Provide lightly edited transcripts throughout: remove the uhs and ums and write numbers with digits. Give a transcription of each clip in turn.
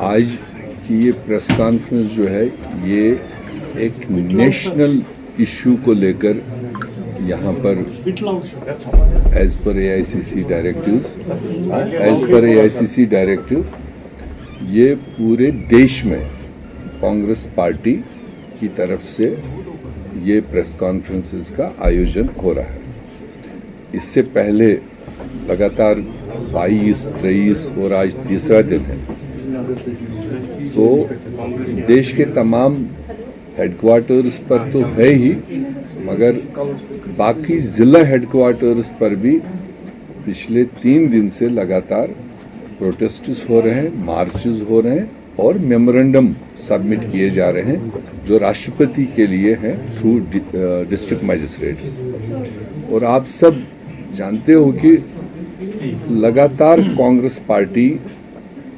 आज की ये प्रेस कॉन्फ्रेंस जो है ये एक नेशनल इशू को लेकर यहाँ पर एज पर AICC डायरेक्टिव ये पूरे देश में कांग्रेस पार्टी की तरफ से ये प्रेस कॉन्फ्रेंसेस का आयोजन हो रहा है। इससे पहले लगातार 22, 23 और आज तीसरा दिन है, तो देश के तमाम हेडक्वार्टर्स पर तो है ही, मगर बाकी ज़िला हेडक्वार्टर्स पर भी पिछले 3 दिन से लगातार प्रोटेस्ट्स हो रहे हैं, मार्चेस हो रहे हैं और मेमोरेंडम सबमिट किए जा रहे हैं जो राष्ट्रपति के लिए हैं थ्रू डिस्ट्रिक्ट मजिस्ट्रेट्स। और आप सब जानते हो कि लगातार कांग्रेस पार्टी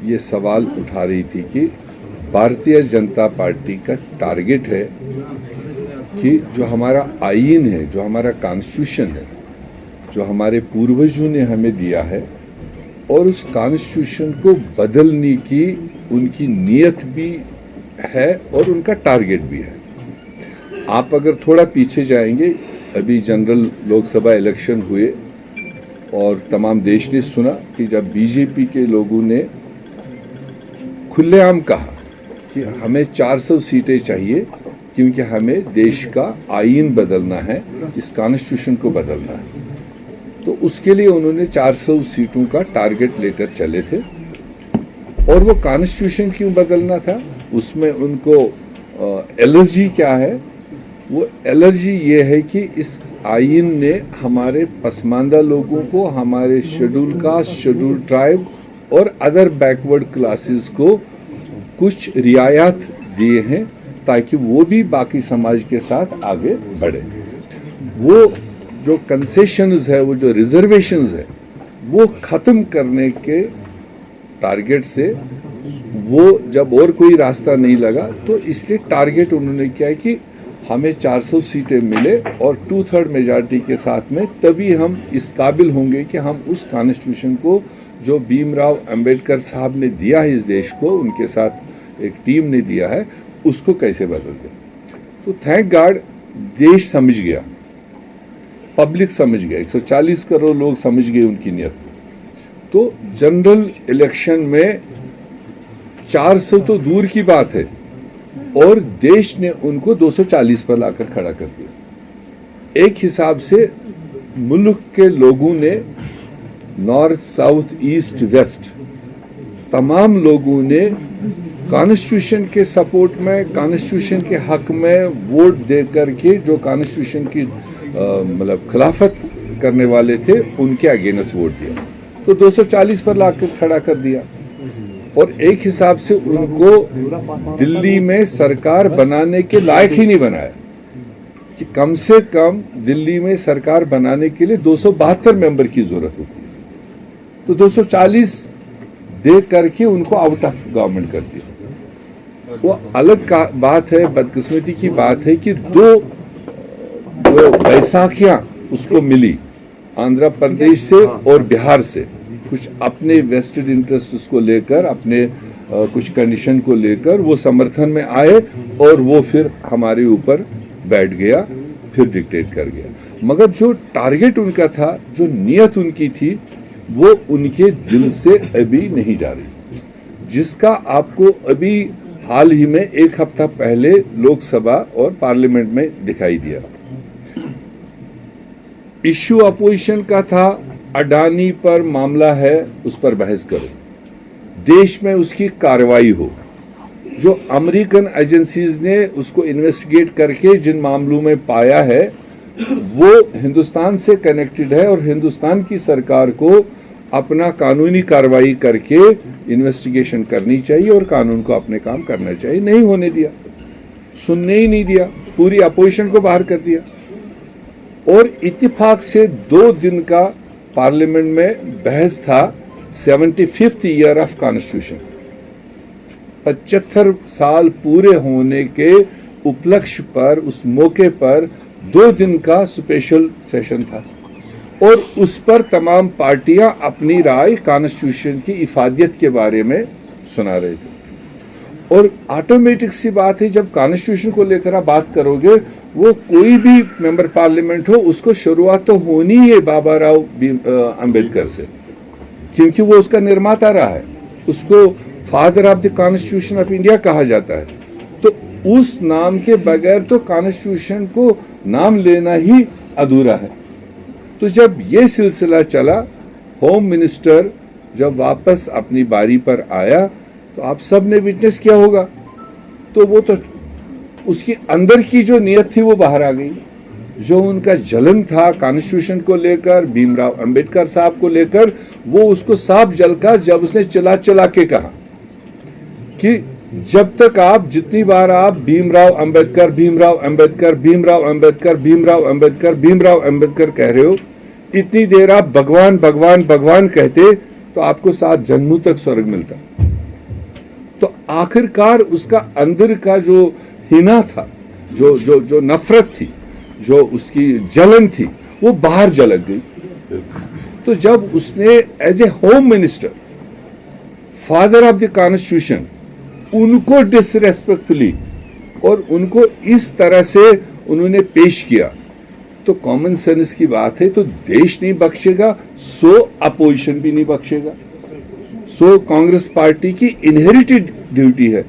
ये सवाल उठा रही थी कि भारतीय जनता पार्टी का टारगेट है कि जो हमारा आईन है, जो हमारा कॉन्स्टिट्यूशन है, जो हमारे पूर्वजों ने हमें दिया है, और उस कॉन्स्टिट्यूशन को बदलने की उनकी नीयत भी है और उनका टारगेट भी है। आप अगर थोड़ा पीछे जाएंगे, अभी जनरल लोकसभा इलेक्शन हुए और तमाम देश ने सुना कि जब बीजेपी के लोगों ने खुलेआम कहा कि हमें 400 सीटें चाहिए क्योंकि हमें देश का आईन बदलना है, इस कॉन्स्टिट्यूशन को बदलना है, तो उसके लिए उन्होंने 400 सीटों का टारगेट लेकर चले थे। और वो कॉन्स्टिट्यूशन क्यों बदलना था, उसमें उनको एलर्जी क्या है? वो एलर्जी ये है कि इस आईन ने हमारे पसमानदा लोगों को, हमारे शेड्यूल कास्ट, शेड्यूल ट्राइब और अदर बैकवर्ड क्लासेस को कुछ रियायत दिए हैं ताकि वो भी बाकी समाज के साथ आगे बढ़े। वो जो कंसेशंस है, वो जो रिजर्वेशंस है, वो ख़त्म करने के टारगेट से वो जब और कोई रास्ता नहीं लगा तो इसलिए टारगेट उन्होंने किया है कि हमें 400 सीटें मिले और 2/3 मेजॉरिटी के साथ में, तभी हम इस काबिल होंगे कि हम उस कॉन्स्टिट्यूशन को जो भीमराव अंबेडकर साहब ने दिया है इस देश को, उनके साथ एक टीम ने दिया है, उसको कैसे बदल दें। तो थैंक गॉड देश समझ गया, पब्लिक समझ गया, 140 करोड़ लोग समझ गए उनकी नीयत। तो जनरल इलेक्शन में 400 तो दूर की बात है और देश ने उनको 240 पर लाकर खड़ा कर दिया। एक हिसाब से मुल्क के लोगों ने, नॉर्थ, साउथ, ईस्ट, वेस्ट, तमाम लोगों ने कॉन्स्टिट्यूशन के सपोर्ट में, कॉन्स्टिट्यूशन के हक में वोट दे करके जो कॉन्स्टिट्यूशन की मतलब खिलाफत करने वाले थे उनके अगेंस्ट वोट दिया, तो 240 पर लाकर खड़ा कर दिया। और एक हिसाब से उनको दिल्ली में सरकार बनाने के लायक ही नहीं बनाया कि कम से कम दिल्ली में सरकार बनाने के लिए 272 मेंबर की जरूरत होती है, तो 240 दे करके उनको आउट ऑफ गवर्नमेंट कर दिया। वो अलग का बात है, बदकिस्मती की बात है कि 2 बैसाखियां उसको मिली आंध्र प्रदेश से और बिहार से, कुछ अपने वेस्टेड इंटरेस्ट को लेकर, अपने कुछ कंडीशन को लेकर वो समर्थन में आए और वो फिर हमारे ऊपर बैठ गया, फिर डिक्टेट कर गया। मगर जो टारगेट उनका था, जो नीयत उनकी थी, वो उनके दिल से अभी नहीं जा रही, जिसका आपको अभी हाल ही में 1 हफ्ता पहले लोकसभा और पार्लियामेंट में दिखाई दिया। इश्यू अपोजिशन का था, अडानी पर मामला है, उस पर बहस करो, देश में उसकी कार्रवाई हो। जो अमेरिकन एजेंसीज ने उसको इन्वेस्टिगेट करके जिन मामलों में पाया है वो हिंदुस्तान से कनेक्टेड है और हिंदुस्तान की सरकार को अपना कानूनी कार्रवाई करके इन्वेस्टिगेशन करनी चाहिए और कानून को अपने काम करना चाहिए। नहीं होने दिया, सुनने ही नहीं दिया, पूरी अपोजिशन को बाहर कर दिया। और इत्तेफाक से 2 दिन का पार्लियामेंट में बहस था 75th ईयर ऑफ कॉन्स्टिट्यूशन, 75 साल पूरे होने के उपलक्ष्य पर, उस मौके पर 2 दिन का स्पेशल सेशन था और उस पर तमाम पार्टियां अपनी राय कॉन्स्टिट्यूशन की इफादियत के बारे में सुना रहे थे। और ऑटोमेटिक सी बात है, जब कॉन्स्टिट्यूशन को लेकर आप बात करोगे, वो कोई भी मेंबर पार्लियामेंट हो, उसको शुरुआत तो होनी है बाबा राव अंबेडकर से, क्योंकि वो उसका निर्माता रहा है, उसको father of the constitution of India कहा जाता है। तो उस नाम के बगैर तो कॉन्स्टिट्यूशन को नाम लेना ही अधूरा है। तो जब ये सिलसिला चला, होम मिनिस्टर जब वापस अपनी बारी पर आया, तो आप सब ने विटनेस किया होगा, तो वो तो उसकी अंदर की जो नियत थी वो बाहर आ गई। जो उनका जलन था कॉन्स्टिट्यूशन को लेकर, भीमराव अंबेडकर साहब को लेकर, वो उसको साफ जलका जब उसने चिल्ला चिल्ला के कहा कि जब तक आप, जितनी बार आप भीमराव अंबेडकर, भीमराव अंबेडकर, भीमराव अंबेडकर, भीमराव अंबेडकर, भीमराव अंबेडकर कह रहे हो, इतनी देर आप भगवान भगवान भगवान कहते तो आपको 7 जन्मों तक स्वर्ग मिलता। तो आखिरकार उसका अंदर का जो हिना था, जो जो जो नफरत थी, जो उसकी जलन थी, वो बाहर झलक गई। तो जब उसने as a home minister, father of the constitution, उनको डिसरेस्पेक्टफुली और उनको इस तरह से उन्होंने पेश किया, तो कॉमन सेंस की बात है, तो देश नहीं बख्शेगा, सो अपोजिशन भी नहीं बख्शेगा। सो कांग्रेस पार्टी की इनहेरिटेड ड्यूटी है,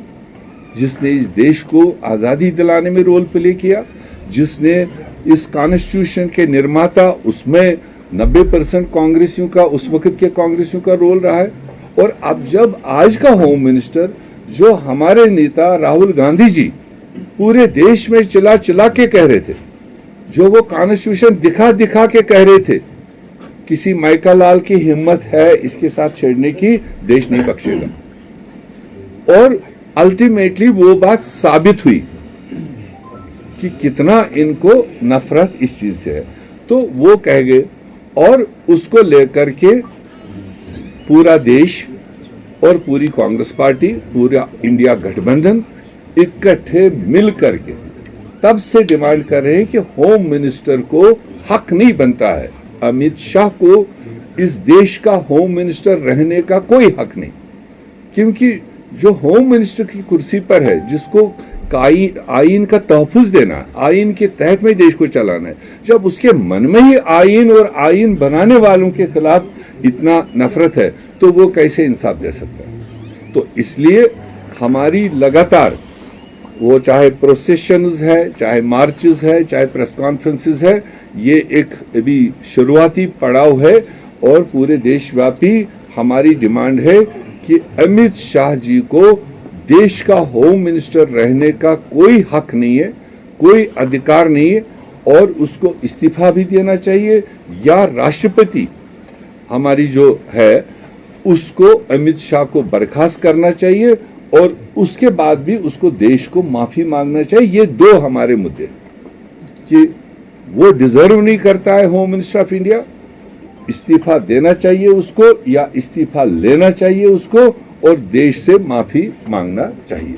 जिसने इस देश को आज़ादी दिलाने में रोल प्ले किया, जिसने इस कॉन्स्टिट्यूशन के निर्माता, उसमें 90% कांग्रेसियों का, उस वक्त के कांग्रेसियों का रोल रहा है। और अब जब आज का होम मिनिस्टर, जो हमारे नेता राहुल गांधी जी पूरे देश में चिल्ला चिल्ला के कह रहे थे, जो वो कॉन्स्टिट्यूशन दिखा दिखा के कह रहे थे, किसी माइका लाल की हिम्मत है इसके साथ छेड़ने की, देश नहीं बख्शेगा। और अल्टीमेटली वो बात साबित हुई कि कितना इनको नफरत इस चीज से है। तो वो कह गए, और उसको लेकर के पूरा देश और पूरी कांग्रेस पार्टी, पूरा इंडिया गठबंधन इकट्ठे मिल करके तब से डिमांड कर रहे हैं कि होम मिनिस्टर को हक नहीं बनता है, अमित शाह को इस देश का होम मिनिस्टर रहने का कोई हक नहीं। क्योंकि जो होम मिनिस्टर की कुर्सी पर है, जिसको आईन का तहफ़्फ़ुज़ देना, आईन के तहत में देश को चलाना है, जब उसके मन में ही आईन और आईन बनाने वालों के खिलाफ इतना नफरत है, तो वो कैसे इंसाफ दे सकता है। तो इसलिए हमारी लगातार, वो चाहे प्रोसेशंस है, चाहे मार्चेस है, चाहे प्रेस कॉन्फ्रेंसेस है, ये एक अभी शुरुआती पड़ाव है। और पूरे देशव्यापी हमारी डिमांड है कि अमित शाह जी को देश का होम मिनिस्टर रहने का कोई हक नहीं है, कोई अधिकार नहीं है, और उसको इस्तीफा भी देना चाहिए, या राष्ट्रपति हमारी जो है उसको अमित शाह को बर्खास्त करना चाहिए, और उसके बाद भी उसको देश को माफी मांगना चाहिए। ये 2 हमारे मुद्दे, कि वो डिजर्व नहीं करता है होम मिनिस्टर ऑफ इंडिया, इस्तीफा देना चाहिए उसको, या इस्तीफा लेना चाहिए उसको, और देश से माफी मांगना चाहिए।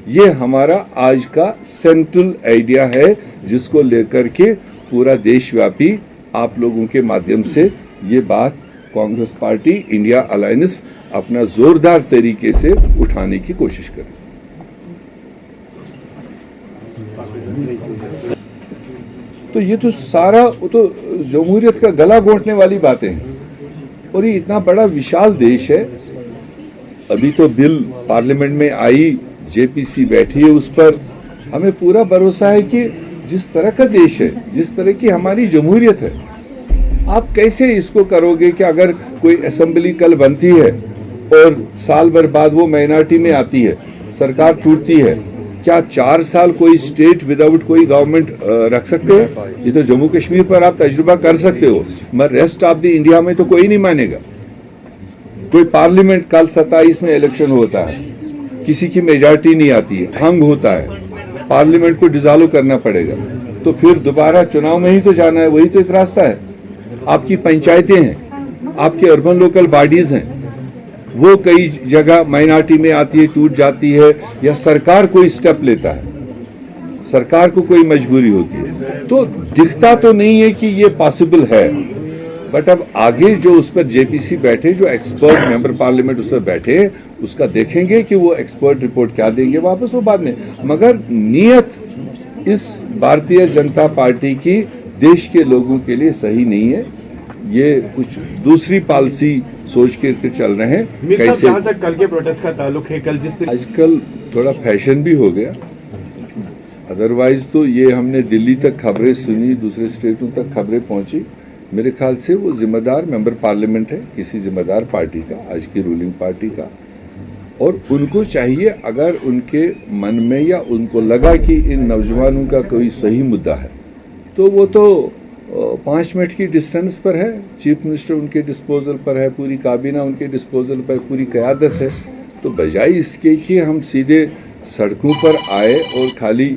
ये हमारा आज का सेंट्रल आइडिया है, जिसको लेकर के पूरा देशव्यापी आप लोगों के माध्यम से ये बात कांग्रेस पार्टी, इंडिया अलायंस अपना जोरदार तरीके से उठाने की कोशिश करे। तो ये तो सारा, वो तो जमहूरियत का गला घोंटने वाली बातें हैं। और ये इतना बड़ा विशाल देश है, अभी तो बिल पार्लियामेंट में आई, जेपीसी बैठी है उस पर। हमें पूरा भरोसा है कि जिस तरह का देश है, जिस तरह की हमारी जमहूरियत है, आप कैसे इसको करोगे कि अगर कोई असेंबली कल बनती है और साल भर बाद वो माइनॉरिटी में आती है, सरकार टूटती है, क्या 4 साल कोई स्टेट विदाउट कोई गवर्नमेंट रख सकते हो? ये तो जम्मू कश्मीर पर आप तजुर्बा कर सकते हो, मगर रेस्ट ऑफ द इंडिया में तो कोई नहीं मानेगा। कोई पार्लियामेंट कल 27 में इलेक्शन होता है, किसी की मेजॉरिटी नहीं आती है, हंग होता है, पार्लियामेंट को डिसॉल्व करना पड़ेगा, तो फिर दोबारा चुनाव में ही तो जाना है। वही तो एक रास्ता है। आपकी पंचायतें हैं, आपके अर्बन लोकल बॉडीज हैं, वो कई जगह माइनॉरिटी में आती है, टूट जाती है, या सरकार कोई स्टेप लेता है, सरकार को कोई मजबूरी होती है। तो दिखता तो नहीं है कि ये पॉसिबल है, बट अब आगे जो उस पर जेपीसी बैठे, जो एक्सपर्ट मेंबर पार्लियामेंट उस पर बैठे, उसका देखेंगे कि वो एक्सपर्ट रिपोर्ट क्या देंगे वापस, वो बाद में। मगर नीयत इस भारतीय जनता पार्टी की देश के लोगों के लिए सही नहीं है। ये कुछ दूसरी पॉलिसी सोच के चल रहे हैं। कैसे तक कल के प्रोटेस्ट का ताल्लुक है? कल आजकल थोड़ा फैशन भी हो गया, अदरवाइज तो ये हमने दिल्ली तक खबरें सुनी, दूसरे स्टेटों तक खबरें पहुंची। मेरे ख्याल से वो जिम्मेदार मेंबर पार्लियामेंट है किसी जिम्मेदार पार्टी का, आज की रूलिंग पार्टी का, और उनको चाहिए, अगर उनके मन में या उनको लगा कि इन नौजवानों का कोई सही मुद्दा है, तो वो तो 5 मिनट की डिस्टेंस पर है, चीफ मिनिस्टर उनके डिस्पोजल पर है, पूरी काबीना उनके डिस्पोजल पर, पूरी क़यादत है। तो बजाय इसके कि हम सीधे सड़कों पर आए और खाली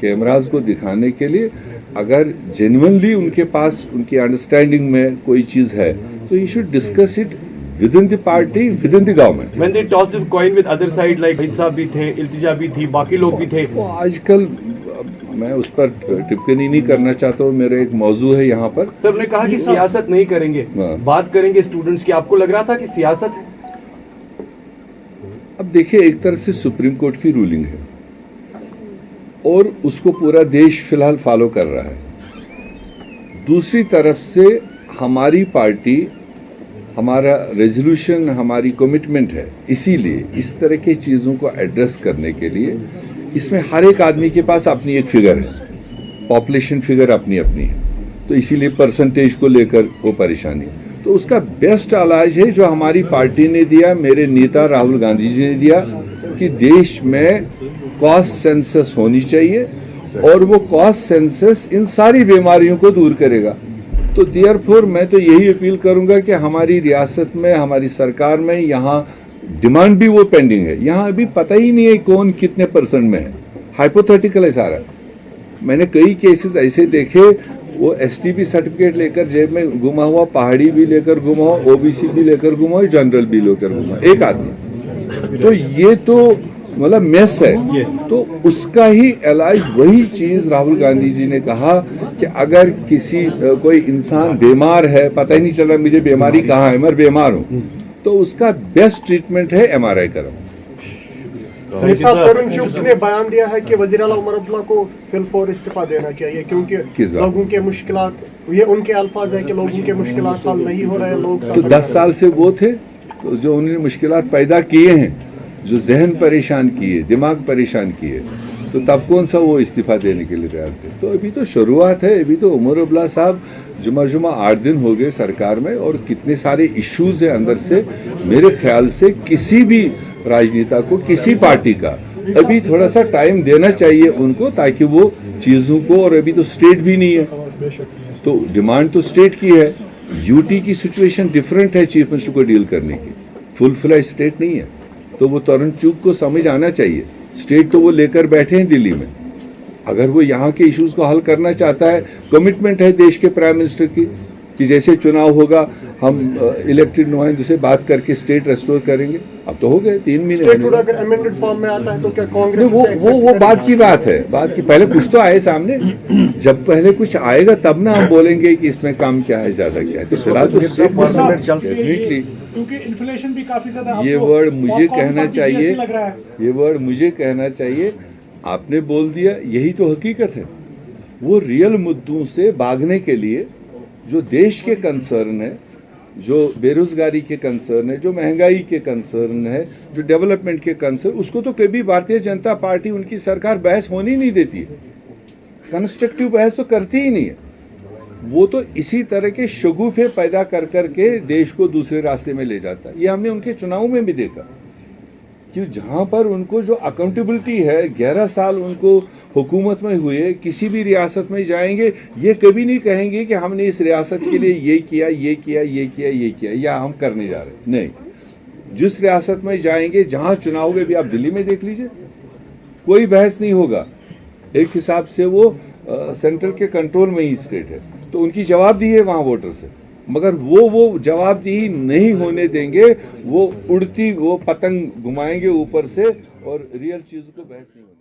कैमराज को दिखाने के लिए, अगर जेन्युइनली उनके पास उनकी अंडरस्टैंडिंग में कोई चीज़ है तो he should discuss it within the party, within the government. When they tossed the coin with other side, like हिंसा भी थे, इल्तिजा भी थी, बाकी लोग भी थे। वो आजकल मैं उस पर टिप्पणी नहीं करना चाहता हूँ, मेरा एक मौजू है यहाँ पर। सर ने कहा कि सियासत नहीं करेंगे, बात करेंगे स्टूडेंट्स की। आपको लग रहा था कि सियासत है? अब देखिए, एक तरफ से सुप्रीम कोर्ट की रूलिंग है और उसको पूरा देश फिलहाल फॉलो कर रहा है। दूसरी तरफ से हमारी पार्टी, हमारा रेजोल्यूशन, हमारी कमिटमेंट है, इसीलिए इस तरह की चीज़ों को एड्रेस करने के लिए इसमें हर एक आदमी के पास अपनी एक फिगर है, पॉपुलेशन फिगर अपनी अपनी है, तो इसीलिए परसेंटेज को लेकर वो परेशानी है। तो उसका बेस्ट इलाज है जो हमारी पार्टी ने दिया, मेरे नेता राहुल गांधी जी ने दिया, कि देश में कॉस्ट सेंसस होनी चाहिए और वो कॉस्ट सेंसस इन सारी बीमारियों को दूर करेगा। तो देयरफॉर मैं तो यही अपील करूंगा कि हमारी रियासत में, हमारी सरकार में, यहाँ डिमांड भी वो पेंडिंग है। यहाँ अभी पता ही नहीं है कौन कितने परसेंट में है, हाइपोथेटिकल है सारा। मैंने कई केसेस ऐसे देखे, वो एसटीपी सर्टिफिकेट लेकर जेब में घुमा हुआ, पहाड़ी भी लेकर घुमा हुआ, ओबीसी भी लेकर घुमा हुआ, जनरल भी लेकर घुमा, एक आदमी। तो ये तो मतलब मेस है। तो उसका ही इलाज, वही चीज राहुल गांधी जी ने कहा कि अगर किसी कोई इंसान बीमार है, पता ही नहीं चल रहा मुझे बीमारी कहाँ है, मैं बीमार हूँ, तो उसका बेस्ट ट्रीटमेंट है MRI करो। तरुण चुग ने बयान दिया है कि वज़ीर आला उमर अब्दुल्ला को फिलफौर इस्तीफा देना चाहिए, क्योंकि लोगों के मुश्किलात, ये उनके अल्फाज है कि लोगों के मुश्किलात हल नहीं हो रहे हैं। लोग तो 10 साल से वो थे, तो जो उन्होंने मुश्किलात पैदा किए हैं, जो जहन परेशान किए, दिमाग परेशान किए, तो तब कौन सा वो इस्तीफा देने के लिए तैयार थे? तो अभी तो शुरुआत है। अभी तो उमर अब्दुल्ला साहब जुमा 8 दिन हो गए सरकार में, और कितने सारे इश्यूज हैं अंदर से। मेरे ख्याल से किसी भी राजनेता को, किसी पार्टी का अभी थोड़ा सा टाइम देना चाहिए उनको, ताकि वो चीज़ों को, और अभी तो स्टेट भी नहीं है, तो डिमांड तो स्टेट की है। यूटी की सिचुएशन डिफरेंट है चीफ मिनिस्टर को डील करने की, फुल फ्लैश स्टेट नहीं है। तो वो तरुण चुग को समझ आना चाहिए, स्टेट तो वो लेकर बैठे हैं दिल्ली में। अगर वो यहाँ के इश्यूज को हल करना चाहता है, कमिटमेंट है देश के प्राइम मिनिस्टर की कि जैसे चुनाव होगा हम इलेक्टेड नुमाइंदों से बात करके स्टेट रेस्टोर करेंगे। अब तो हो गए 3 महीने। स्टेट अगर अमेंडेड फॉर्म में आता है तो क्या कांग्रेस वो बात की बात है, बात की पहले कुछ तो आए सामने, जब पहले कुछ आएगा तब ना हम बोलेंगे कि इसमें काम क्या है, ज्यादा क्या है। तो फिलहाल तो डेफिनेटली, क्योंकि इन्फ्लेशन भी काफी ज्यादा, ये वर्ड मुझे कहना चाहिए, ये वर्ड मुझे कहना चाहिए, आपने बोल दिया, यही तो हकीकत है। वो रियल मुद्दों से भागने के लिए जो देश के कंसर्न है, जो बेरोजगारी के कंसर्न है, जो महंगाई के कंसर्न है, जो डेवलपमेंट के कंसर्न, उसको तो कभी भारतीय जनता पार्टी, उनकी सरकार बहस होनी नहीं देती है। कंस्ट्रक्टिव बहस तो करती ही नहीं है। वो तो इसी तरह के शगुफे पैदा कर करके देश को दूसरे रास्ते में ले जाता है। ये हमने उनके चुनाव में भी देखा कि जहाँ पर उनको जो अकाउंटेबिलिटी है, 11 साल उनको हुकूमत में हुए, किसी भी रियासत में जाएंगे, ये कभी नहीं कहेंगे कि हमने इस रियासत के लिए ये किया, ये किया, ये किया, ये किया, या हम करने जा रहे। नहीं, जिस रियासत में जाएंगे, जहाँ चुनाव में भी, आप दिल्ली में देख लीजिए, कोई बहस नहीं होगा। एक हिसाब से वो सेंट्रल के कंट्रोल में ही स्टेट है, तो उनकी जवाबदेही है वहाँ वोटर से। मगर वो जवाबदेही नहीं होने देंगे, वो उड़ती वो पतंग घुमाएंगे ऊपर से, और रियल चीज़ को बहस नहीं होगी।